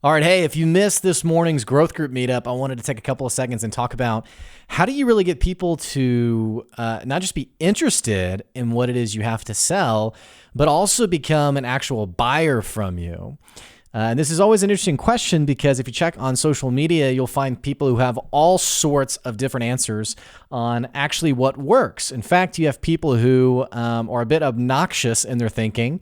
All right, hey, if you missed this morning's growth group meetup, I wanted to take a couple of seconds and talk about how do you really get people to not just be interested in what it is you have to sell, but also become an actual buyer from you. And this is always an interesting question because if you check on social media, you'll find people who have all sorts of different answers on actually what works. In fact, you have people who are a bit obnoxious in their thinking,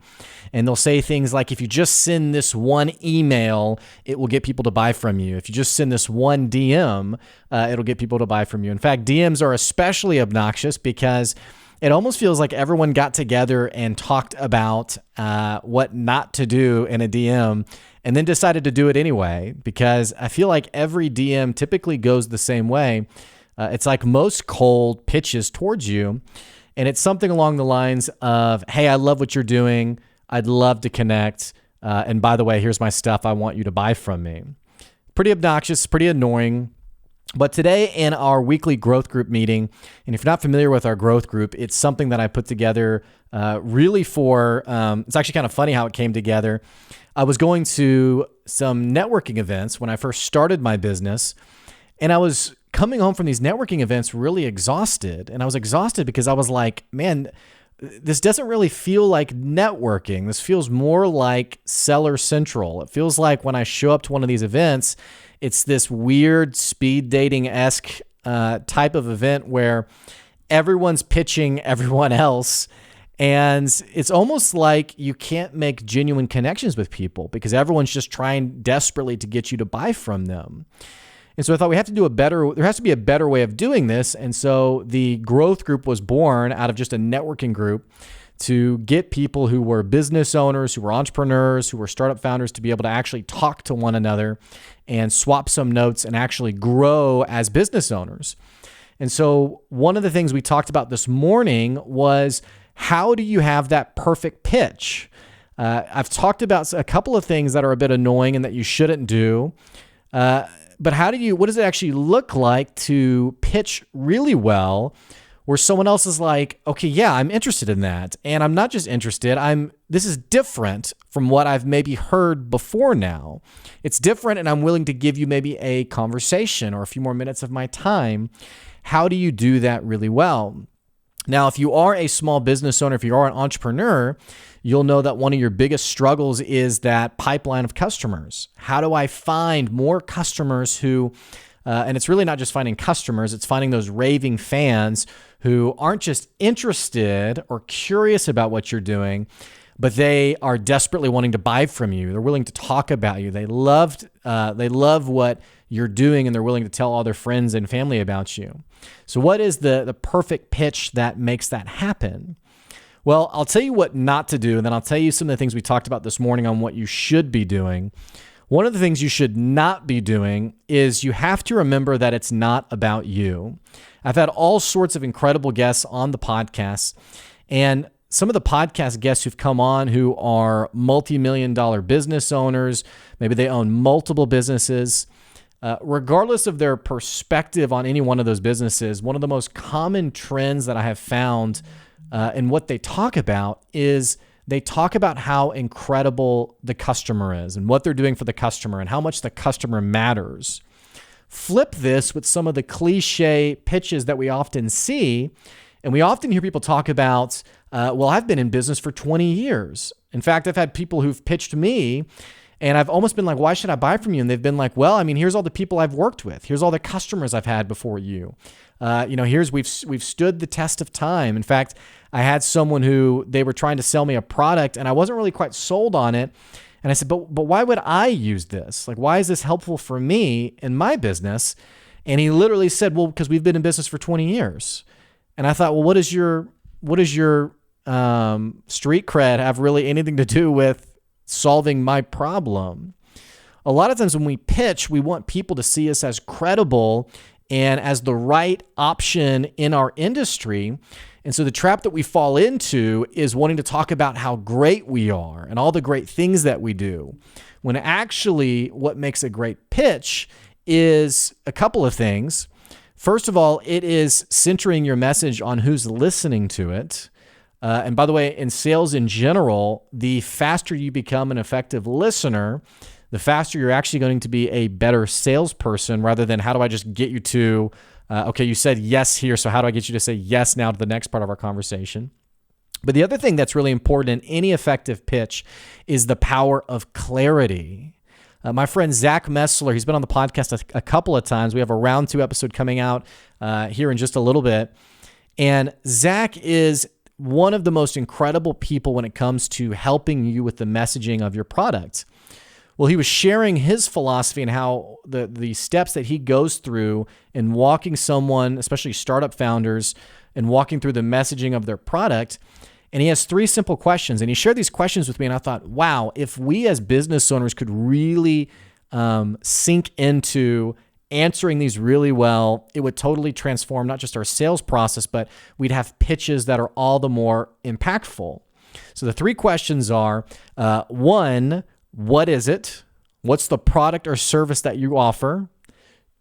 and they'll say things like, if you just send this one email, it will get people to buy from you. If you just send this one DM, it'll get people to buy from you. In fact, DMs are especially obnoxious because it almost feels like everyone got together and talked about what not to do in a DM and then decided to do it anyway, because I feel like every DM typically goes the same way. It's like most cold pitches towards you, and it's something along the lines of, hey, I love what you're doing. I'd love to connect. And by the way, here's my stuff I want you to buy from me. Pretty obnoxious, pretty annoying. But today in our weekly growth group meeting, and if you're not familiar with our growth group, it's something that I put together really for, it's actually kind of funny how it came together. I was going to some networking events when I first started my business, and I was coming home from these networking events really exhausted. And I was exhausted because I was like, man, this doesn't really feel like networking. This feels more like seller central. It feels like when I show up to one of these events, it's this weird speed dating-esque type of event where everyone's pitching everyone else. And it's almost like you can't make genuine connections with people because everyone's just trying desperately to get you to buy from them. And so I thought there has to be a better way of doing this. And so the growth group was born out of just a networking group to get people who were business owners, who were entrepreneurs, who were startup founders to be able to actually talk to one another and swap some notes and actually grow as business owners. And so one of the things we talked about this morning was, how do you have that perfect pitch? I've talked about a couple of things that are a bit annoying and that you shouldn't do. But what does it actually look like to pitch really well where someone else is like, okay, yeah, I'm interested in that. And I'm not just interested, this is different from what I've maybe heard before now. It's different, and I'm willing to give you maybe a conversation or a few more minutes of my time. How do you do that really well? Now, if you are a small business owner, if you are an entrepreneur, you'll know that one of your biggest struggles is that pipeline of customers. How do I find more customers who, and it's really not just finding customers, it's finding those raving fans who aren't just interested or curious about what you're doing, but they are desperately wanting to buy from you. They're willing to talk about you. They love what you're doing, and they're willing to tell all their friends and family about you. So what is the perfect pitch that makes that happen? Well, I'll tell you what not to do, and then I'll tell you some of the things we talked about this morning on what you should be doing. One of the things you should not be doing is you have to remember that it's not about you. I've had all sorts of incredible guests on the podcast, and some of the podcast guests who've come on who are multi-million-dollar business owners, maybe they own multiple businesses. Regardless of their perspective on any one of those businesses, one of the most common trends that I have found in what they talk about is they talk about how incredible the customer is and what they're doing for the customer and how much the customer matters. Flip this with some of the cliche pitches that we often see, and we often hear people talk about, well, I've been in business for 20 years. In fact, I've had people who've pitched me, and I've almost been like, why should I buy from you? And they've been like, well, I mean, here's all the people I've worked with. Here's all the customers I've had before you. We've stood the test of time. In fact, I had someone who they were trying to sell me a product, and I wasn't really quite sold on it. And I said, but why would I use this? Like, why is this helpful for me in my business? And he literally said, well, because we've been in business for 20 years. And I thought, well, what does your street cred have really anything to do with solving my problem? A lot of times when we pitch, we want people to see us as credible and as the right option in our industry. And so the trap that we fall into is wanting to talk about how great we are and all the great things that we do, when actually what makes a great pitch is a couple of things. First of all, it is centering your message on who's listening to it. And by the way, in sales in general, the faster you become an effective listener, the faster you're actually going to be a better salesperson, rather than how do I just get you to, okay, you said yes here, so how do I get you to say yes now to the next part of our conversation? But the other thing that's really important in any effective pitch is the power of clarity. My friend Zach Messler, he's been on the podcast a couple of times. We have a round 2 episode coming out here in just a little bit. And Zach is one of the most incredible people when it comes to helping you with the messaging of your product. Well, he was sharing his philosophy and how the steps that he goes through in walking someone, especially startup founders, and walking through the messaging of their product. And he has 3 simple questions. And he shared these questions with me. And I thought, wow, if we as business owners could really sink into answering these really well, it would totally transform not just our sales process, but we'd have pitches that are all the more impactful. So the 3 questions are, 1, what is it? What's the product or service that you offer?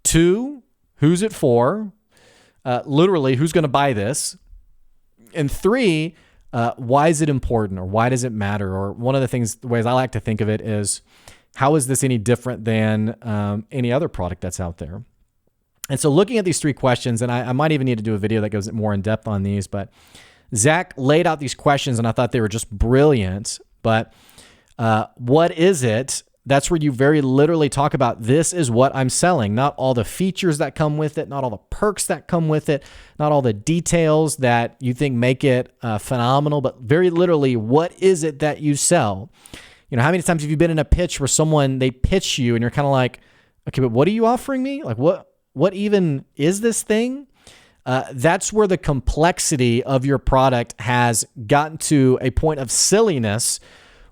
2, who's it for? Literally, who's going to buy this? And 3, why is it important, or why does it matter? Or one of the ways I like to think of it is, how is this any different than any other product that's out there? And so looking at these 3 questions, and I might even need to do a video that goes more in depth on these, but Zach laid out these questions and I thought they were just brilliant. But what is it? That's where you very literally talk about, this is what I'm selling, not all the features that come with it, not all the perks that come with it, not all the details that you think make it phenomenal, but very literally, what is it that you sell? You know, how many times have you been in a pitch where they pitch you and you're kind of like, okay, but what are you offering me? Like, what even is this thing? That's where the complexity of your product has gotten to a point of silliness,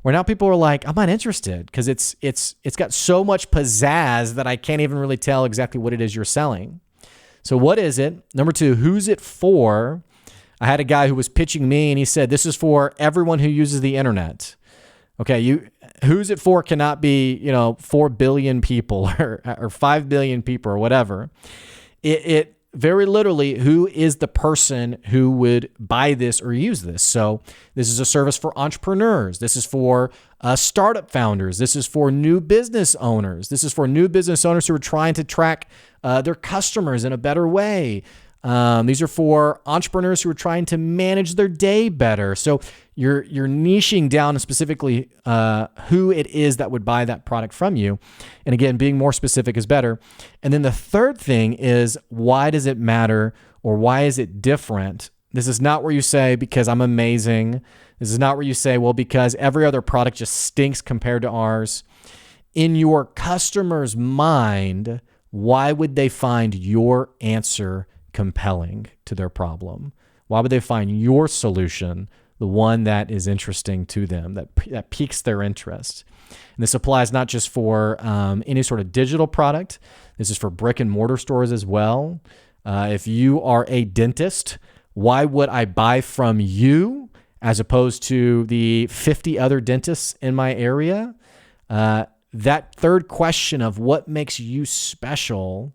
where now people are like, I'm not interested, because it's got so much pizzazz that I can't even really tell exactly what it is you're selling. So what is it? Number 2, who's it for? I had a guy who was pitching me and he said, this is for everyone who uses the internet. Okay, who's it for cannot be, 4 billion people or 5 billion people or whatever. It very literally, who is the person who would buy this or use this? So this is a service for entrepreneurs. This is for startup founders. This is for new business owners. This is for new business owners who are trying to track their customers in a better way. These are for entrepreneurs who are trying to manage their day better. So you're niching down specifically who it is that would buy that product from you. And again, being more specific is better. And then the third thing is, why does it matter, or why is it different? This is not where you say, because I'm amazing. This is not where you say, well, because every other product just stinks compared to ours. In your customer's mind, why would they find your answer compelling to their problem? Why would they find your solution the one that is interesting to them, that piques their interest? And this applies not just for any sort of digital product. This is for brick and mortar stores as well. If you are a dentist, why would I buy from you as opposed to the 50 other dentists in my area? That third question of what makes you special,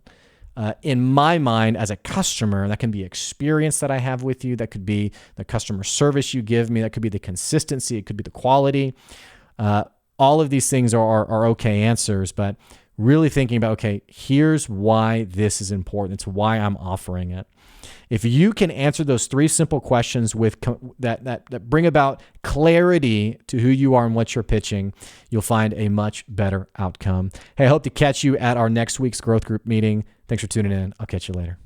in my mind as a customer, that can be experience that I have with you. That could be the customer service you give me. That could be the consistency. It could be the quality. All of these things are okay answers, but really thinking about, okay, here's why this is important. It's why I'm offering it. If you can answer those 3 simple questions with that bring about clarity to who you are and what you're pitching, you'll find a much better outcome. Hey, I hope to catch you at our next week's growth group meeting. Thanks for tuning in. I'll catch you later.